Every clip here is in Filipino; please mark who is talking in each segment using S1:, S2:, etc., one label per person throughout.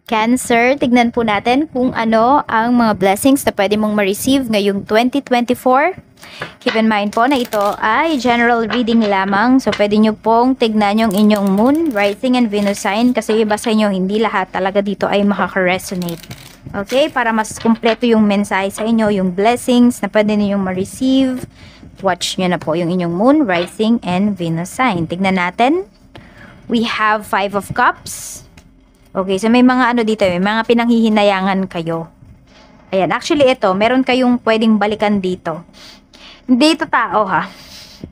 S1: Cancer, tignan po natin kung ano ang mga blessings na pwede mong ma-receive ngayong 2024. Keep in mind po na ito ay general reading lamang. So, pwede nyo pong tignan yung inyong moon, rising, and Venus sign kasi iba sa inyo, hindi lahat talaga dito ay makaka-resonate. Okay? Para mas kumpleto yung mensahe sa inyo, yung blessings na pwede ninyong ma-receive, watch nyo na po yung inyong moon, rising, and Venus sign. Tignan natin. We have 5 of Cups. Okay, so may mga ano dito, may mga pinanghihinayangan kayo. Ayan, actually ito, meron kayong pwedeng balikan dito. Hindi ito tao ha.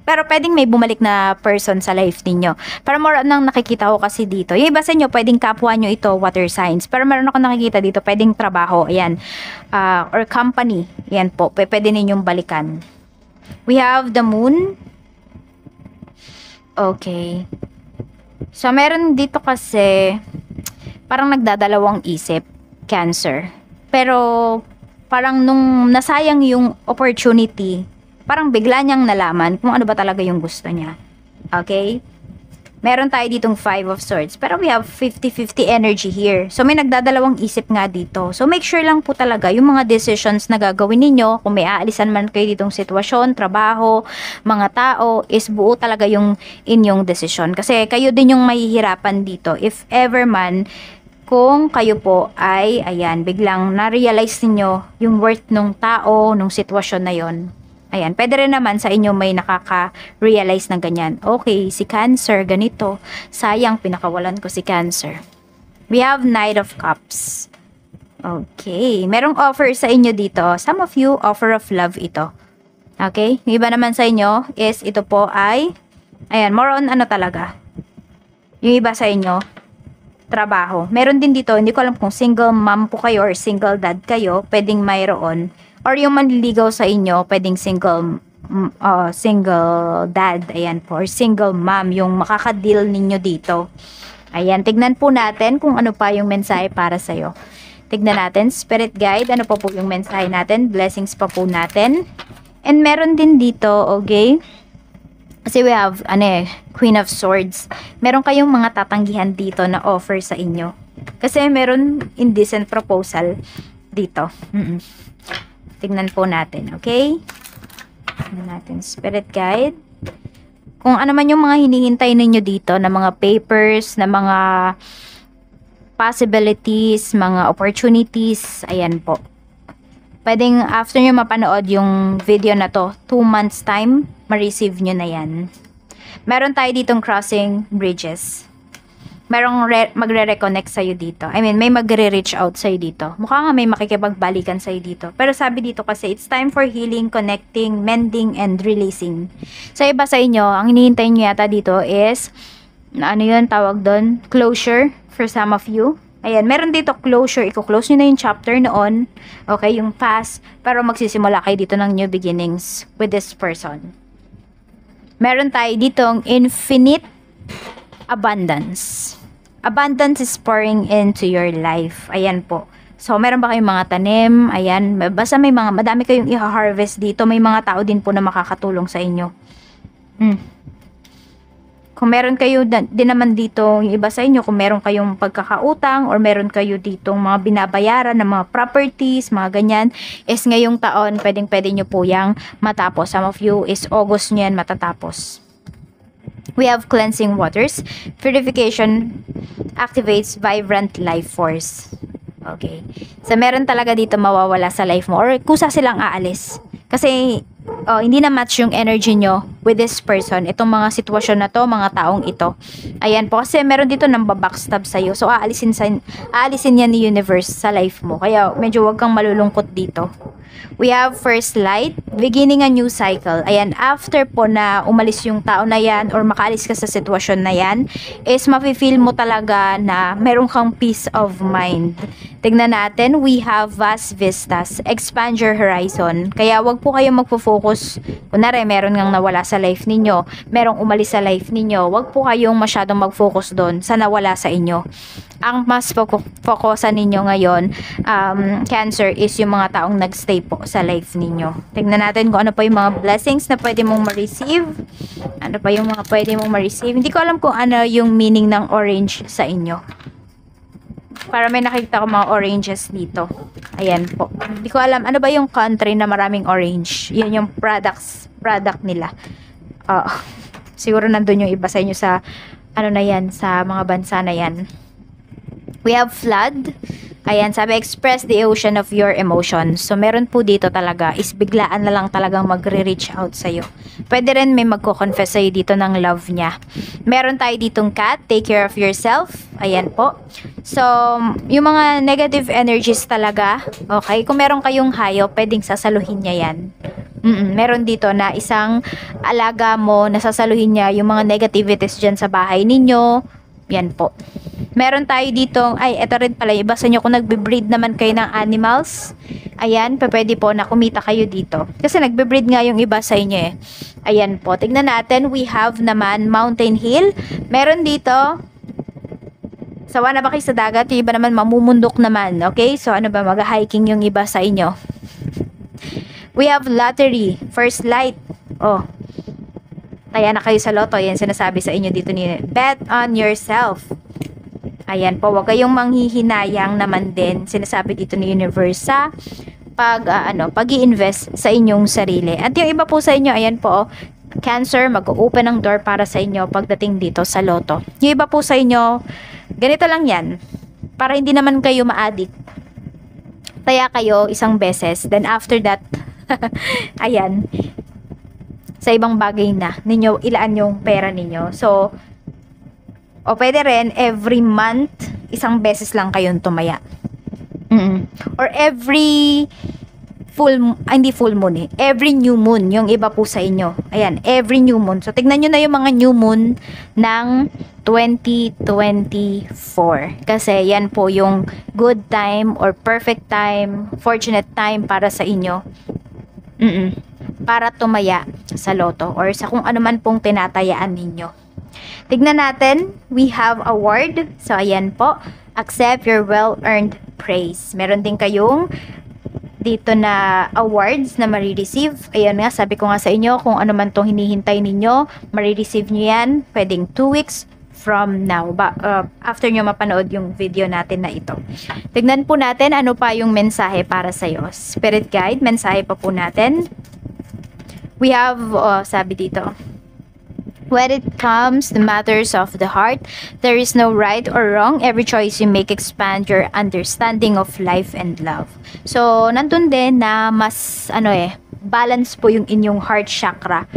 S1: Pero pwedeng may bumalik na person sa life ninyo. Para more nang nakikita ko kasi dito. Yung iba sa inyo, pwedeng kapwa nyo ito, water signs. Pero meron ako nakikita dito, pwedeng trabaho, ayan. Or company, ayan po, pwede ninyong balikan. We have the moon. Okay. So, meron dito kasi parang nagdadalawang isip, Cancer. Pero parang nung nasayang yung opportunity, parang bigla niyang nalaman kung ano ba talaga yung gusto niya. Okay? Meron tayo ditong 5 of Swords. Pero we have 50-50 energy here. So may nagdadalawang isip nga dito. So make sure lang po talaga yung mga decisions na gagawin ninyo, kung may aalisan man kayo ditong sitwasyon, trabaho, mga tao, is buo talaga yung inyong decision. Kasi kayo din yung mahihirapan dito. If ever man, kung kayo po ay, ayan, biglang na-realize niyo yung worth nung tao, nung sitwasyon na yon. Ayan, pwede rin naman sa inyo may nakaka-realize ng ganyan. Okay, si Cancer, ganito. Sayang, pinakawalan ko si Cancer. We have Knight of Cups. Okay, merong offer sa inyo dito. Some of you, offer of love ito. Okay, yung iba naman sa inyo is ito po ay, ayan, more on ano talaga. Yung iba sa inyo, trabaho. Meron din dito, hindi ko alam kung single mom po kayo or single dad kayo, pwedeng mayroon. Or yung manliligaw sa inyo, pwedeng single dad, ayan po, or single mom, yung makakadeal ninyo dito. Ayan, tignan po natin kung ano pa yung mensahe para sa'yo. Tignan natin, Spirit Guide, ano pa po yung mensahe natin, blessings pa po natin. And meron din dito, okay, kasi we have, Queen of Swords. Meron kayong mga tatanggihan dito na offer sa inyo. Kasi meron indecent proposal dito. Tignan po natin, okay? Tignan natin, Spirit Guide. Kung ano man yung mga hinihintay ninyo dito na mga papers, na mga possibilities, mga opportunities, ayan po. Pwedeng after nyo mapanood yung video na to, 2 months time, ma-receive nyo na yan. Meron tayo ditong crossing bridges. Merong magre-reconnect sa'yo dito. I mean, may magre-reach out sa'yo dito. Mukha nga may makikipagbalikan sa'yo dito. Pero sabi dito kasi, it's time for healing, connecting, mending, and releasing. Sa iba sa inyo, ang hinihintay nyo yata dito is, ano yun tawag doon? Closure for some of you. Ayan, meron dito closure. Iko-close nyo na yung chapter noon. Okay, yung past. Pero magsisimula kayo dito ng new beginnings with this person. Meron tayo ditong infinite abundance. Abundance is pouring into your life. Ayan po. So, meron ba kayong mga tanim? Ayan. Basta may mga, madami kayong i-harvest dito. May mga tao din po na makakatulong sa inyo. Kung meron kayo din naman dito, yung iba sa inyo, kung meron kayong pagkakautang or meron kayo ditong mga binabayaran ng mga properties, mga ganyan, is ngayong taon, pwede nyo po yang matapos. Some of you is August nyo yan matatapos. We have cleansing waters. Purification activates vibrant life force. Okay. So, meron talaga dito mawawala sa life mo or kusa silang aalis. Kasi, hindi na match yung energy nyo with this person. Itong mga sitwasyon na to, mga taong ito. Ayan po. Kasi meron dito nang babackstab sa'yo. So, aalisin yan ni universe sa life mo. Kaya, medyo wag kang malulungkot dito. We have first light, beginning a new cycle. Ayan, after po na umalis yung tao na yan or makaalis ka sa sitwasyon na yan, is mafe-feel mo talaga na meron kang peace of mind. Tignan natin, we have vast vistas, expand your horizon. Kaya wag po kayo magfo-focus, kunwari meron ngang nawala sa life ninyo, merong umalis sa life ninyo, wag po kayong masyadong mag-focus doon sa nawala sa inyo. Ang mas focusan ninyo ngayon, Cancer, is yung mga taong nagstay po sa life ninyo. Tignan natin kung ano pa yung mga blessings na pwede mong ma-receive. Ano pa yung mga pwede mong ma-receive. Hindi ko alam kung ano yung meaning ng orange sa inyo. Para may nakita ko mga oranges dito. Ayan po. Hindi ko alam, ano ba yung country na maraming orange? Yan yung product nila. Siguro nandun yung iba sa inyo sa, ano na yan, sa mga bansa na yan. We have flood. Ayan, sabi, express the ocean of your emotions. So, meron po dito talaga, is biglaan na lang talagang magre-reach out sa'yo. Pwede rin may magko-confess sa'yo dito ng love niya. Meron tayo ditong cat, take care of yourself. Ayan po. So, yung mga negative energies talaga, okay, kung meron kayong hayop, pwedeng sasaluhin niya yan. Meron dito na isang alaga mo, nasasaluhin niya yung mga negativities dyan sa bahay ninyo. Yan po. Meron tayo dito, ay, eto rin pala, iba sa inyo kung nagbe-breed naman kayo ng animals. Ayan, pwede po na kumita kayo dito. Kasi nagbe-breed nga yung iba sa inyo eh. Ayan po, tignan natin, we have naman Mountain Hill. Meron dito, sawa na ba kayo sa dagat? Yung iba naman mamumundok naman, okay? So ano ba, mag-hiking yung iba sa inyo. We have Lottery, First Light. Oh, kaya na kayo sa loto, yan sinasabi sa inyo dito ni bet on yourself. Ayan po, wag kayong manghihinayang naman din, sinasabi dito ni Universe sa pag-i-invest sa inyong sarili. At yung iba po sa inyo, ayan po, Cancer, mag-open ang door para sa inyo pagdating dito sa loto. Yung iba po sa inyo, ganito lang yan, para hindi naman kayo ma-addict. Taya kayo isang beses, then after that, ayan, sa ibang bagay na ninyo, ilaan yung pera ninyo. So, o pwede rin, every month, isang beses lang kayong tumaya. Or every hindi full moon eh. Every new moon, yung iba po sa inyo. Ayan, every new moon. So, tignan nyo na yung mga new moon ng 2024. Kasi yan po yung good time or perfect time, fortunate time para sa inyo. Para tumaya sa loto or sa kung ano man pong tinatayaan ninyo. Tignan natin, we have award. So, ayan po. Accept your well-earned praise. Meron din kayong dito na awards na marireceive. Ayan nga, sabi ko nga sa inyo, kung ano man itong hinihintay ninyo, marireceive nyo yan. Pwedeng 2 weeks from now. After nyo mapanood yung video natin na ito. Tignan po natin ano pa yung mensahe para sa'yo. Spirit guide, mensahe pa po natin. We have, sabi dito, when it comes to matters of the heart, there is no right or wrong. Every choice you make expand your understanding of life and love. So, nandun din na mas, balance po yung inyong heart chakra.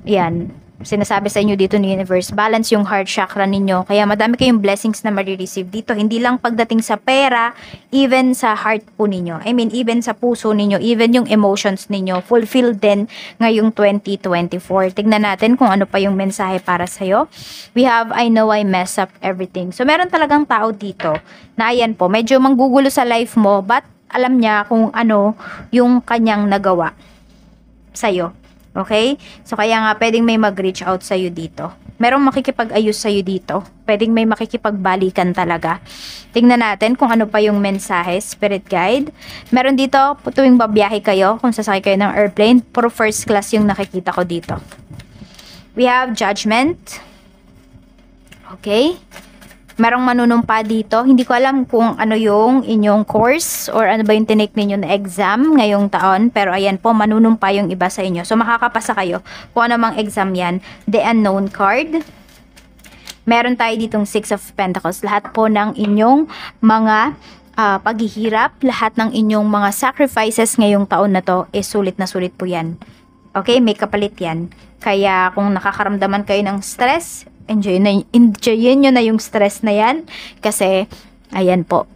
S1: Yan. Sinasabi sa inyo dito ni Universe, balance yung heart chakra ninyo. Kaya madami kayong blessings na marireceive dito. Hindi lang pagdating sa pera, even sa heart po ninyo. I mean, even sa puso ninyo, even yung emotions ninyo, fulfilled din ngayong 2024. Tignan natin kung ano pa yung mensahe para sa'yo. We have, I know I mess up everything. So, meron talagang tao dito na ayan po, medyo manggugulo sa life mo, but alam niya kung ano yung kanyang nagawa sa'yo. Okay? So, kaya nga, pwedeng may mag-reach out sa'yo dito. Merong makikipag-ayos sa'yo dito. Pwedeng may makikipagbalikan talaga. Tingnan natin kung ano pa yung mensahe, Spirit Guide. Meron dito, tuwing babiyahe kayo, kung sasakay kayo ng airplane, puro first class yung nakikita ko dito. We have Judgment. Okay? Merong manunumpa dito. Hindi ko alam kung ano yung inyong course or ano ba yung tinake ninyo na exam ngayong taon. Pero ayan po, manunumpa yung iba sa inyo. So, makakapasa kayo kung ano mang exam yan. The Unknown card. Meron tayo ditong 6 of Pentacles. Lahat po ng inyong mga paghihirap, lahat ng inyong mga sacrifices ngayong taon na to, sulit na sulit po yan. Okay? May kapalit yan. Kaya kung nakakaramdaman kayo ng stress, enjoyin nyo na yung stress na yan. Kasi, ayan po.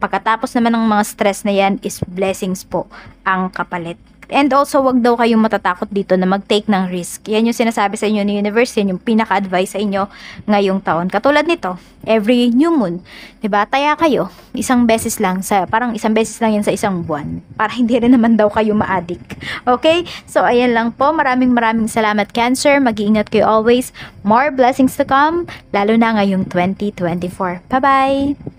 S1: Pagkatapos naman ng mga stress na yan is blessings po ang kapalit. And also, wag daw kayong matatakot dito na mag-take ng risk. Yan yung sinasabi sa inyo ni Universe, yan yung pinaka-advice sa inyo ngayong taon. Katulad nito, every new moon, 'di ba? Taya kayo, isang beses lang, parang isang beses lang yan sa isang buwan. Para hindi rin naman daw kayo ma-addict. Okay? So, ayan lang po. Maraming salamat, Cancer. Mag-iingat kayo always. More blessings to come, lalo na ngayong 2024. Bye-bye!